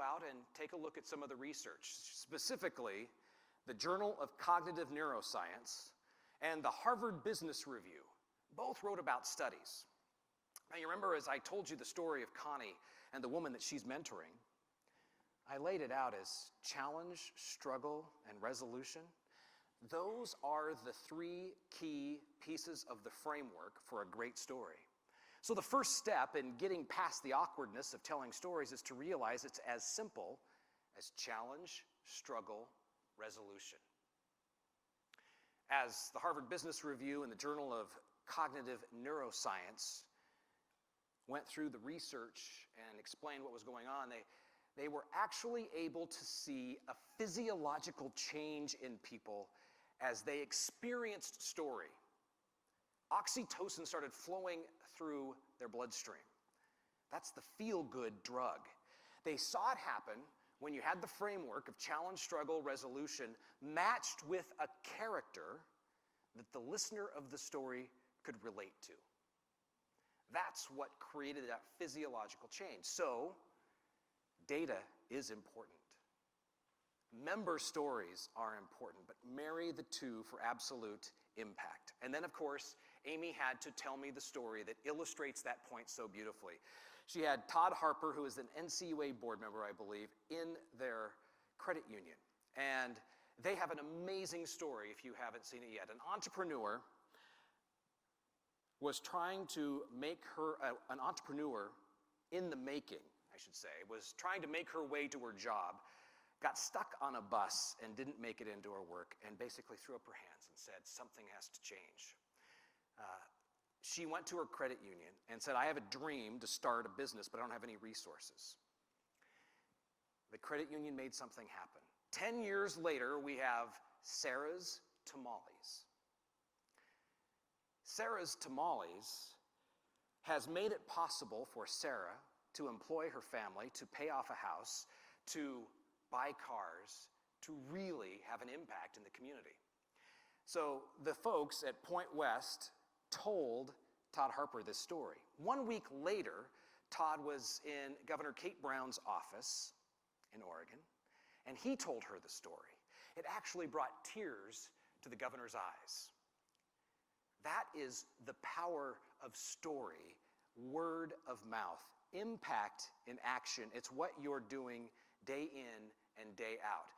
go out and take a look at some of the research, specifically the Journal of Cognitive Neuroscience and the Harvard Business Review. Both wrote about studies. Now, you remember as I told you the story of Connie and the woman that she's mentoring, I laid it out as challenge, struggle, and resolution. Those are the three key pieces of the framework for a great story. So the first step in getting past the awkwardness of telling stories is to realize it's as simple as challenge, struggle, resolution. As the Harvard Business Review and the Journal of Cognitive Neuroscience went through the research and explained what was going on, they were actually able to see a physiological change in people as they experienced story. Oxytocin started flowing through their bloodstream. That's the feel-good drug. They saw it happen when you had the framework of challenge, struggle, resolution matched with a character that the listener of the story could relate to. That's what created that physiological change. So, data is important. Member stories are important, but marry the two for absolute impact. And then, of course, Amy had to tell me the story that illustrates that point so beautifully. She had Todd Harper, who is an NCUA board member, I believe, in their credit union. And they have an amazing story if you haven't seen it yet. An entrepreneur was trying to make her, an entrepreneur in the making, I should say, was trying to make her way to her job, got stuck on a bus and didn't make it into her work, and basically threw up her hands and said, something has to change. She went to her credit union and said, I have a dream to start a business, but I don't have any resources. The credit union made something happen. 10 years later, we have Sarah's Tamales. Sarah's Tamales has made it possible for Sarah to employ her family, to pay off a house, to buy cars, to really have an impact in the community. So the folks at Point West told Todd Harper this story. 1 week later, Todd was in Governor Kate Brown's office in Oregon, and he told her the story. It actually brought tears to the governor's eyes. That is the power of story, word of mouth, impact in action. It's what you're doing day in and day out.